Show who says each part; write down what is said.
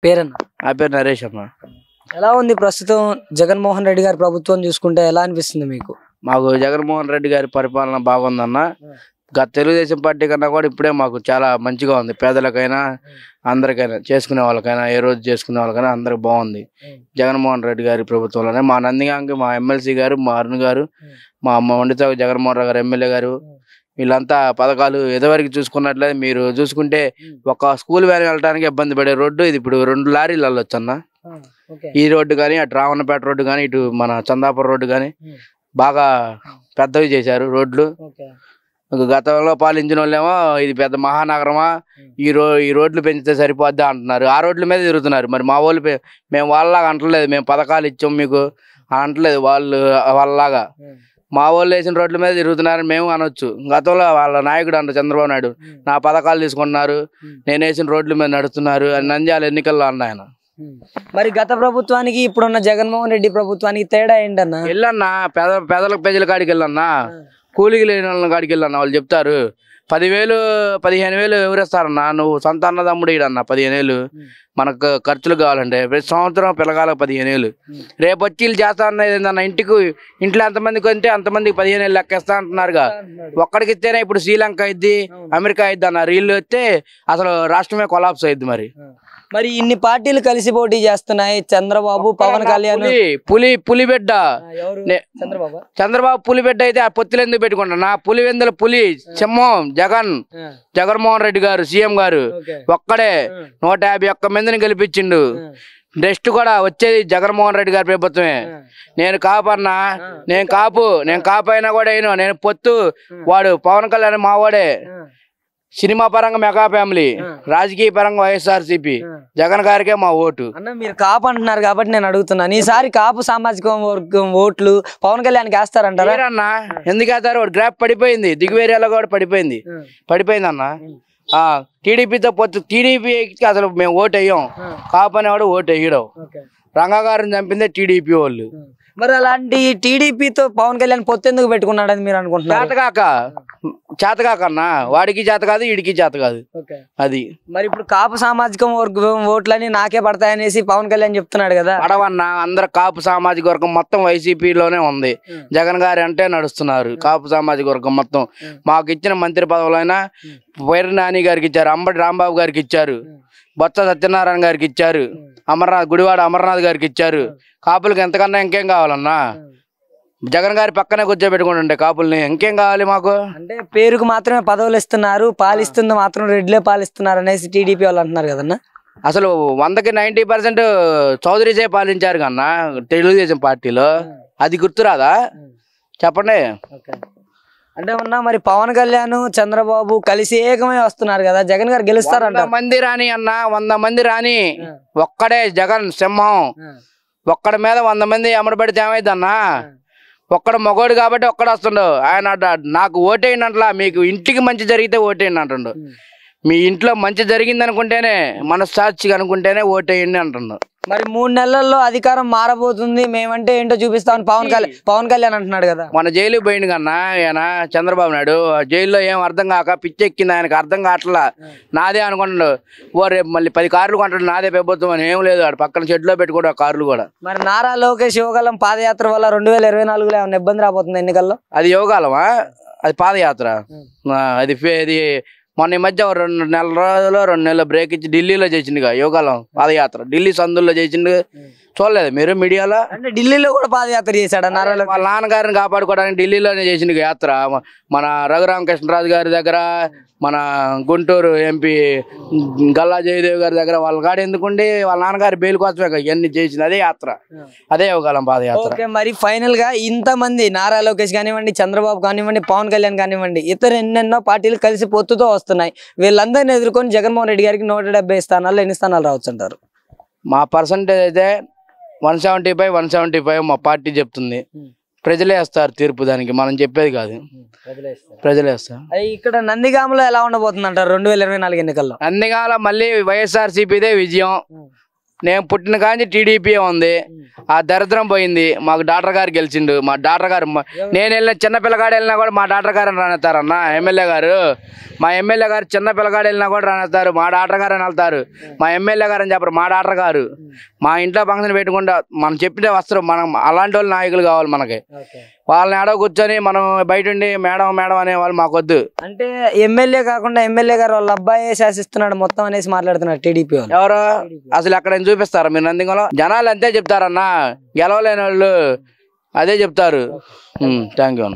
Speaker 1: పేరన్న?
Speaker 2: నా పేరు నరేష్ అమ్మ.
Speaker 1: ఎలా ఉంది ప్రస్తుతం జగన్మోహన్ రెడ్డి గారి ప్రభుత్వం చూసుకుంటే ఎలా అనిపిస్తుంది మీకు?
Speaker 2: మాకు జగన్మోహన్ రెడ్డి గారి పరిపాలన బాగుందన్న. గత తెలుగుదేశం పార్టీ కన్నా కూడా ఇప్పుడే మాకు చాలా మంచిగా ఉంది. పేదలకైనా అందరికైనా చేసుకునే వాళ్ళకైనా ఏ రోజు చేసుకునే వాళ్ళకైనా అందరికి బాగుంది జగన్మోహన్ రెడ్డి గారి ప్రభుత్వంలోనే. మా నందిగాంకి మా ఎమ్మెల్సీ గారు, మా అరుణ్ గారు, మా వండితో జగన్మోహన్ రావు గారు ఎమ్మెల్యే గారు, వీళ్ళంతా పథకాలు ఎదవరకు చూసుకున్నట్లయితే మీరు చూసుకుంటే ఒక స్కూల్ వ్యాన్ వెళ్ళడానికి ఇబ్బంది పడే రోడ్డు ఇది ఇప్పుడు 2 లారీలు వెళ్ళొచ్చు అన్న. ఈ రోడ్డు కానీ, అటు రావణపేట రోడ్డు కానీ, ఇటు మన చందాపురం రోడ్డు కానీ బాగా పెద్దవి చేశారు రోడ్లు. గతంలో పాలించిన వాళ్ళేమో ఇది పెద్ద మహానగరమా, ఈ రోడ్లు పెంచితే సరిపోద్దా అంటున్నారు. ఆ రోడ్ల మీద తిరుగుతున్నారు. మరి మా వాళ్ళు మేము వాళ్ళలాగా అంటలేదు, మేము పథకాలు ఇచ్చాం మీకు అంటలేదు. వాళ్ళలాగా మా వాళ్ళు వేసిన రోడ్ల మీద తిరుగుతున్నారని మేము అనొచ్చు. గతంలో వాళ్ళ నాయకుడు అంట చంద్రబాబు నాయుడు, నా పథకాలు తీసుకున్నారు, నేను వేసిన రోడ్ల మీద నడుస్తున్నారు అని నంద్యాల ఎన్నికల్లో అన్న ఆయన.
Speaker 1: మరి గత ప్రభుత్వానికి ఇప్పుడున్న జగన్మోహన్ రెడ్డి ప్రభుత్వానికి తేడా ఏంటన్నా?
Speaker 2: వెళ్ళన్నా ప్రజల కాడికి వెళ్ళన్నా, కూలికి లేని వాళ్ళ కాడికి వెళ్ళన్నా. వాళ్ళు చెప్తారు 10,000 15,000 ఎవరేస్తారన్నా, నువ్వు సొంత అన్నదమ్ముడు ఇడన్నా 15,000 మనకు ఖర్చులు కావాలంటే ప్రతి సంవత్సరం పిల్లగాలకు 15,000. రేపు వచ్చి వీళ్ళు చేస్తా అన్నది ఏంటన్నా, ఇంట్లో ఎంతమందికి అంటే అంతమందికి 15,000 లెక్కేస్తా అంటున్నారుగా. ఒక్కడికి ఇస్తేనే ఇప్పుడు శ్రీలంక అయిద్ది, అమెరికా అయిద్ది అన్నారు. వీళ్ళు వస్తే అసలు రాష్ట్రమే కొలాప్స్ అయిద్ది.
Speaker 1: మరి ఇన్ని పార్టీలు కలిసి పోటీ చేస్తున్నాయి. చంద్రబాబు, పవన్ కళ్యాణ్,
Speaker 2: పులిబిడ్డ చంద్రబాబు పులిబిడ్డ అయితే ఆ పొత్తులు ఎందుకు పెట్టుకుంటున్నా? పులివెందుల పులి సింహం జగన్మోహన్ రెడ్డి గారు సీఎం గారు ఒక్కడే 151 మందిని గెలిపించిండు. నెక్స్ట్ కూడా వచ్చేది జగన్మోహన్ రెడ్డి గారి ప్రభుత్వమే. నేను కాపన్నా, నేను కాపు అయినా కూడా నేను పొత్తు. వాడు పవన్ కళ్యాణ్ మావాడే. సినిమా పరంగా మెగా ఫ్యామిలీ, రాజకీయ పరంగా వైఎస్ఆర్సీపీ, జగన్ గారికే మా ఓటు.
Speaker 1: అన్న మీరు కాపు అంటున్నారు కాబట్టి నేను అడుగుతున్నాను, ఈసారి కాపు సామాజిక వర్గం ఓట్లు పవన్ కళ్యాణ్ వేస్తారంటారా?
Speaker 2: అన్న ఎందుకు వేస్తారు? వాడు గ్రాఫ్ పడిపోయింది, దిగువేరియాలో కూడా పడిపోయింది అన్న. టీడీపీతో పొత్తు, టీడీపీకి అసలు మేము ఓటు వేయం. కాపు అనేవాడు ఓటు వేయడం. రంగా గారిని చంపిందే టీడీపీ వాళ్ళు.
Speaker 1: మరి అలాంటి టీడీపీతో పవన్ కళ్యాణ్ పొత్తు ఎందుకు పెట్టుకున్నాడని మీరు అనుకుంటున్నారు?
Speaker 2: చేతకాక అన్న, వాడికి చేత కాదు, వీడికి చేత కాదు. అది
Speaker 1: మరి ఇప్పుడు కాపు సామాజిక వర్గం ఓట్లని నాకే పడతాయనేసి పవన్ కళ్యాణ్ చెప్తున్నాడు కదా.
Speaker 2: పడవన్న, అందరు కాపు సామాజిక వర్గం మొత్తం వైసీపీలోనే ఉంది. జగన్ గారి అంటే నడుస్తున్నారు కాపు సామాజిక వర్గం మొత్తం. మాకు ఇచ్చిన మంత్రి పదవులైనా వైరి నాని గారికి ఇచ్చారు, అంబటి రాంబాబు గారికి ఇచ్చారు, బొత్స సత్యనారాయణ గారికి ఇచ్చారు, గుడివాడ అమర్నాథ్ గారికి ఇచ్చారు. కాపులకి ఎంతకన్నా ఇంకేం కావాలన్నా? జగన్ గారి పక్కనే కూర్చోబెట్టుకుంటుంటే కాపుల్ని ఇంకేం కావాలి మాకు?
Speaker 1: అంటే పేరుకు మాత్రమే పదవులు ఇస్తున్నారు, పాలిస్తుంది మాత్రం రెడ్లే పాలిస్తున్నారు అనేసి టీడీపీ వాళ్ళు అంటున్నారు కదన్నా.
Speaker 2: అసలు 100కి 90% చౌదరీసే పాలించారు కన్నా తెలుగుదేశం పార్టీలో. అది గుర్తురాదా? చెప్పండి.
Speaker 1: అంటే ఉన్నా మరి పవన్ కళ్యాణ్ చంద్రబాబు కలిసి ఏకమై వస్తున్నారు కదా, జగన్ గారు గెలుస్తారంట.
Speaker 2: 100 మంది రాని అన్న, 100 మంది రాని, ఒక్కడే జగన్ సింహం. ఒక్కడి మీద 100 మంది అమరపడితే ఏమైందన్నా? ఒక్కడు మగోడు కాబట్టి ఒక్కడ వస్తుండు. ఆయన నాకు ఓటేయండి అంటలా, మీకు ఇంటికి మంచి జరిగితే ఓటేయండి అంటుండు. మీ ఇంట్లో మంచి జరిగింది అనుకుంటేనే, మనస్సాక్షిగా అనుకుంటేనే ఓటేయండి అంటుండు.
Speaker 1: మరి 3 నెలల్లో అధికారం మారబోతుంది, మేమంటే ఏంటో చూపిస్తామని పవన్ కళ్యాణ్ అంటున్నాడు కదా.
Speaker 2: మన జైలు పోయింది కన్నా ఆయన చంద్రబాబు నాయుడు. జైల్లో ఏం అర్థం కాక పిచ్చెక్కింది ఆయనకు, అర్థం కావట్లా. నాదే అనుకుంటాడు. రేపు మళ్ళీ 10 కార్లు కొంటాడు, నాదే ప్రభుత్వం అని ఏం లేదు. ఆడు పక్కన షెడ్లో పెట్టుకోడు ఆ కార్లు కూడా.
Speaker 1: మరి నారా లోకేష్ యువగలం పాదయాత్ర వల్ల 2024లో ఏమైనా ఇబ్బంది రాబోతుంది ఎన్నికల్లో?
Speaker 2: అది యువగలమా? అది పాదయాత్ర. అది మొన్న ఈ మధ్య 2 నెలలు బ్రేక్ ఇచ్చి ఢిల్లీలో చేసిండుగా యోగాలం పాదయాత్ర. ఢిల్లీ సందుల్లో చేసిండు, చూడలేదు మీరు మీడియాలో?
Speaker 1: అంటే ఢిల్లీలో కూడా పాదయాత్ర చేశాడు.
Speaker 2: వాళ్ళ నాన్నగారిని కాపాడుకోవడానికి ఢిల్లీలోనే చేసిండు యాత్ర. మన రఘురామకృష్ణరాజు గారి దగ్గర, మన గుంటూరు ఎంపీ గల్లా జయదేవ్ గారి దగ్గర వాళ్ళ కాడ ఎందుకుండి, వాళ్ళ నాన్నగారి బెయిల్ కోసమే ఇవన్నీ చేసింది. అదే యాత్ర, అదే యోగాలం పాదయాత్ర.
Speaker 1: మరి ఫైనల్ గా ఇంతమంది నారా లోకేష్ కానివ్వండి, చంద్రబాబు కానివ్వండి, పవన్ కళ్యాణ్ కానివ్వండి, ఇతర ఎన్నెన్నో పార్టీలు కలిసి పొత్తుతో వస్తున్నాయి. వీళ్ళందరినీ ఎదుర్కొని జగన్మోహన్ రెడ్డి గారికి 170 స్థానాల్లో ఎన్ని స్థానాలు రావచ్చు అంటారు?
Speaker 2: మా పర్సంటేజ్ అయితే 175 మా పార్టీ చెప్తుంది. ప్రజలే వేస్తారు తీర్పు, దానికి మనం చెప్పేది కాదు, ప్రజలే వేస్తారు.
Speaker 1: ఇక్కడ నందిగామలో ఎలా ఉండబోతుంది అంటారు 2024 ఎన్నికల్లో?
Speaker 2: నందిగామ మళ్ళీ వైఎస్ఆర్సీపీదే విజయం. నేను పుట్టిన కానీ టీడీపీ ఉంది. ఆ దరిద్రం పోయింది. మాకు డాక్టర్ గారు గెలిచిండు. మా డాక్టర్ గారు నేను వెళ్ళిన చిన్న పిల్లగాడు వెళ్ళినా కూడా మా డాక్టర్ గారు రానేస్తారన్న. ఎమ్మెల్యే గారు మా ఎమ్మెల్యే గారు చిన్న పిల్లగాడు వెళ్ళినా కూడా రానేస్తారు. మా డాక్టర్ గారు అని వెళ్తారు. మా ఎమ్మెల్యే గారు అని చెప్పరు, మా డాక్టర్ గారు. మా ఇంట్లో ఫంక్షన్ పెట్టుకుంటా మనం చెప్పితే వస్తారు. మనం అలాంటి వాళ్ళు నాయకులు కావాలి మనకి. వాళ్ళని ఆడ కూర్చొని మనం బయట ఉండి మేడం మేడం అనే వాళ్ళు మాకొద్దు.
Speaker 1: అంటే ఎమ్మెల్యే కాకుండా ఎమ్మెల్యే గారు వాళ్ళ అబ్బాయి శాసిస్తున్నాడు మొత్తం అనేసి మాట్లాడుతున్నారు టీడీపీ వాళ్ళు.
Speaker 2: ఎవరు అసలు ఎక్కడ చూపిస్తారా మీరు నందిగంలో? జనాలు అంతే చెప్తారన్నా, గెలవలేని వాళ్ళు అదే చెప్తారు. Thank you.